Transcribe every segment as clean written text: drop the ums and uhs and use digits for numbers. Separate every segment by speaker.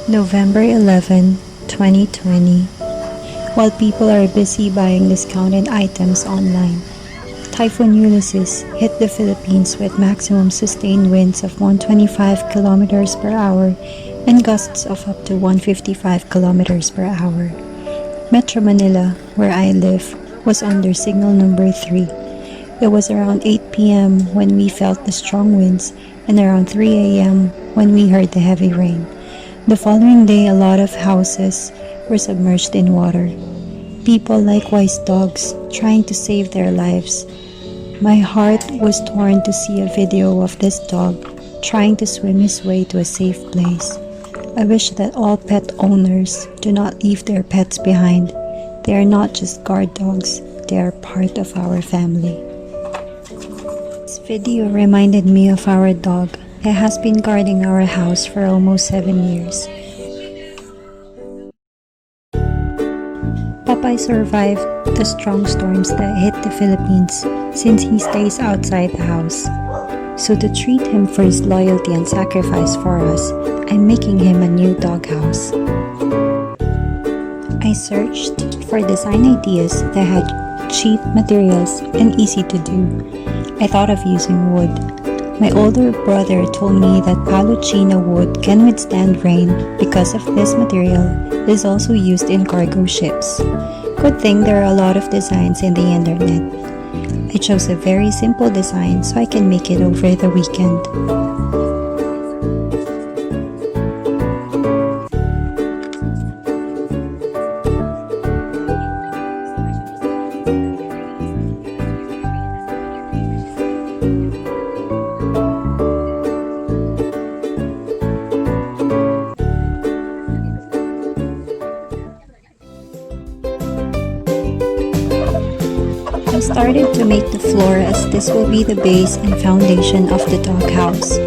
Speaker 1: November 11, 2020. While people are busy buying discounted items online, Typhoon Ulysses hit the Philippines with maximum sustained winds of 125 kilometers per hour and gusts of up to 155 kilometers per hour. Metro Manila, where I live, was under signal number 3. It was around 8 p.m. when we felt the strong winds and around 3 a.m. when we heard the heavy rain. The following day, a lot of houses were submerged in water. People, likewise dogs, trying to save their lives. My heart was torn to see a video of this dog trying to swim his way to a safe place. I wish that all pet owners do not leave their pets behind. They are not just guard dogs, they are part of our family. This video reminded me of our dog. He has been guarding our house for almost 7 years. Popeye survived the strong storms that hit the Philippines since he stays outside the house. So to treat him for his loyalty and sacrifice for us, I'm making him a new doghouse. I searched for design ideas that had cheap materials and easy to do. I thought of using wood. My older brother told me that Paluchina wood can withstand rain because of this material is also used in cargo ships. Good thing there are a lot of designs in the internet. I chose a very simple design so I can make it over the weekend. I started to make the floor as this will be the base and foundation of the doghouse.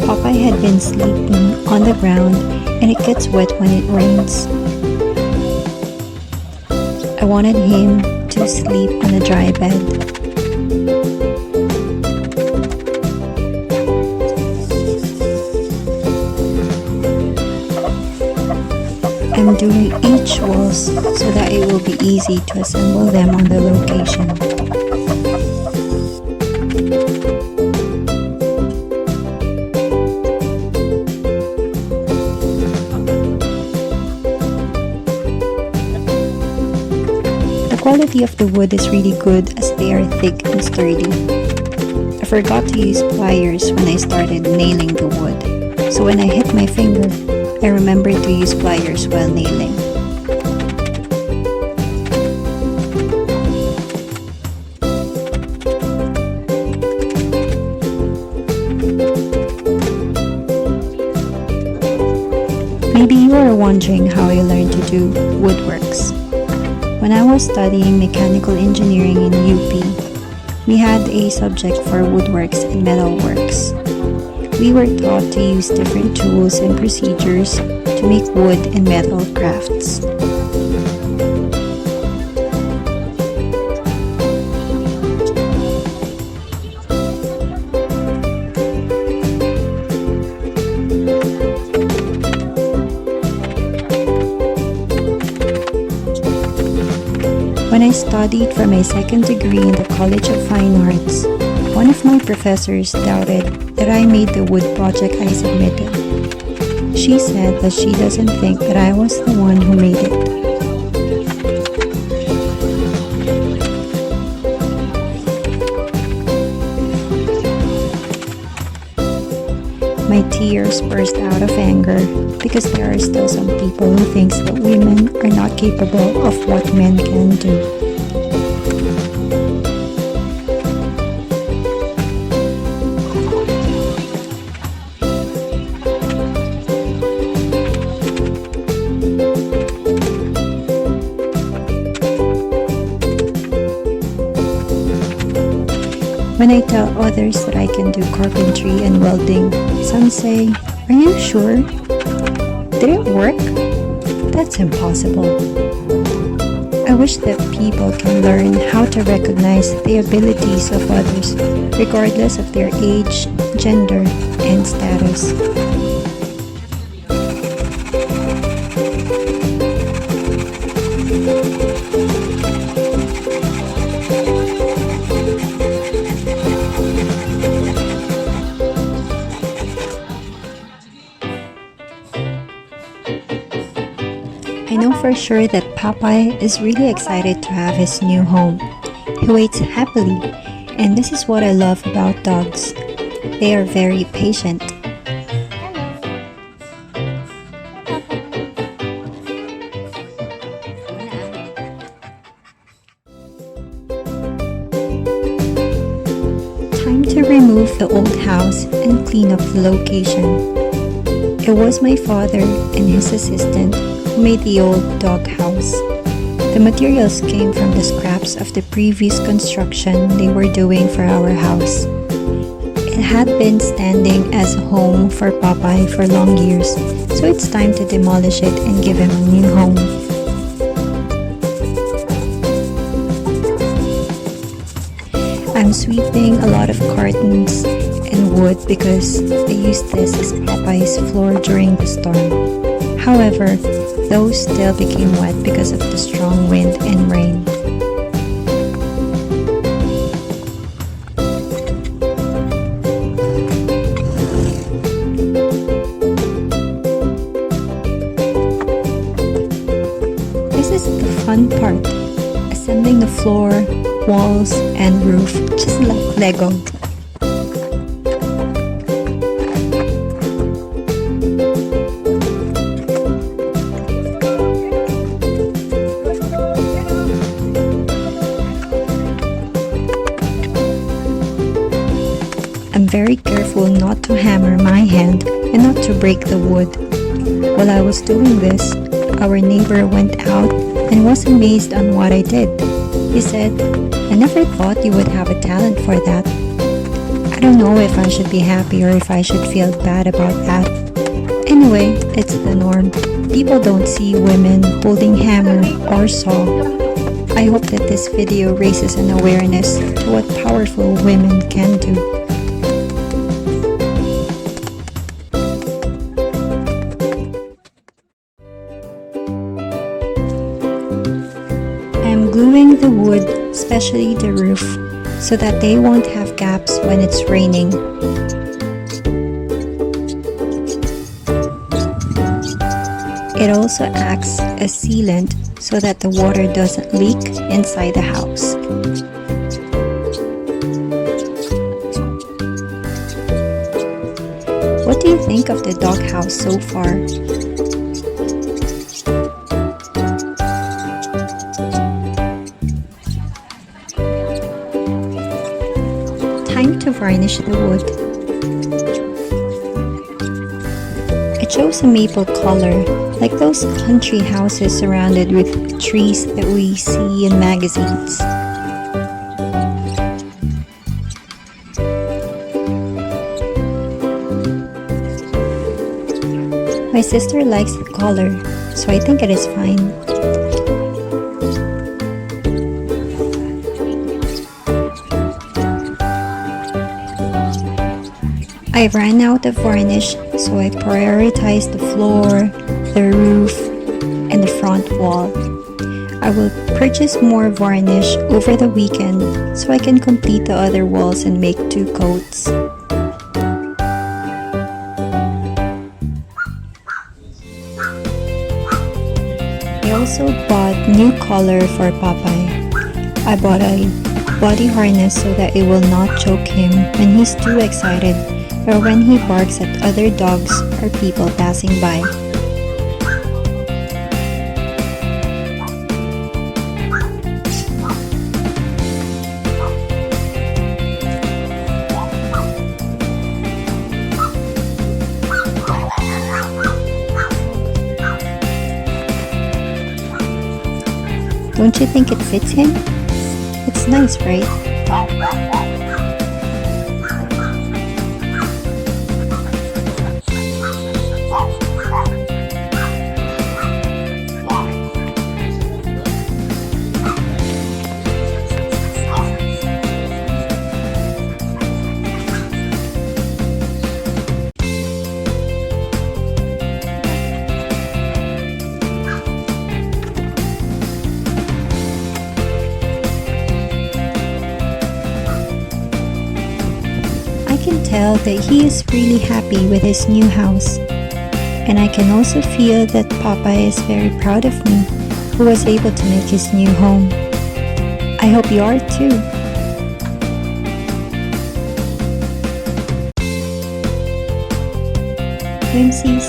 Speaker 1: Popeye had been sleeping on the ground and it gets wet when it rains. I wanted him to sleep on a dry bed. I'm doing each walls so that it will be easy to assemble them on the location. The quality of the wood is really good as they are thick and sturdy. I forgot to use pliers when I started nailing the wood, so when I hit my finger, I remembered to use pliers while nailing. Maybe you are wondering how I learned to do woodworks. When I was studying mechanical engineering in UP, we had a subject for woodworks and metalworks. We were taught to use different tools and procedures to make wood and metal crafts. When I studied for my second degree in the College of Fine Arts, one of my professors doubted that I made the wood project I submitted. She said that she doesn't think that I was the one who made it. My tears burst out of anger because there are still some people who think that women are not capable of what men can do. When I tell others that I can do carpentry and welding, some say, "Are you sure? Did it work? That's impossible." I wish that people can learn how to recognize the abilities of others, regardless of their age, gender, and status. I know for sure that Popeye is really excited to have his new home. He waits happily, and this is what I love about dogs. They are very patient. Time to remove the old house and clean up the location. It was my father and his assistant who made the old dog house. The materials came from the scraps of the previous construction they were doing for our house. It had been standing as a home for Popeye for long years, so it's time to demolish it and give him a new home. I'm sweeping a lot of cartons and wood because they used this as Popeye's floor during the storm. However, those still became wet because of the strong wind and rain. This is the fun part, assembling the floor, walls, and roof just like Lego. I'm very careful not to hammer my hand and not to break the wood. While I was doing this, our neighbor went out and was amazed on what I did. He said, "I never thought you would have a talent for that." I don't know if I should be happy or if I should feel bad about that. Anyway, it's the norm. People don't see women holding hammer or saw. I hope that this video raises an awareness to what powerful women can do. I'm gluing the wood, especially the roof, so that they won't have gaps when it's raining. It also acts as sealant so that the water doesn't leak inside the house. What do you think of the doghouse so far? Time to varnish the wood. I chose a maple color, like those country houses surrounded with trees that we see in magazines. My sister likes the color, so I think it is fine. I ran out of varnish, so I prioritized the floor, the roof, and the front wall. I will purchase more varnish over the weekend so I can complete the other walls and make 2 coats. I also bought new collar for Popeye. I bought a body harness so that it will not choke him when he's too excited or when he barks at other dogs or people passing by. Don't you think it fits him? It's nice, right? I can tell that he is really happy with his new house. And I can also feel that Popeye is very proud of me, who was able to make his new home. I hope you are too. Whimsies,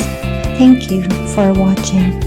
Speaker 1: thank you for watching.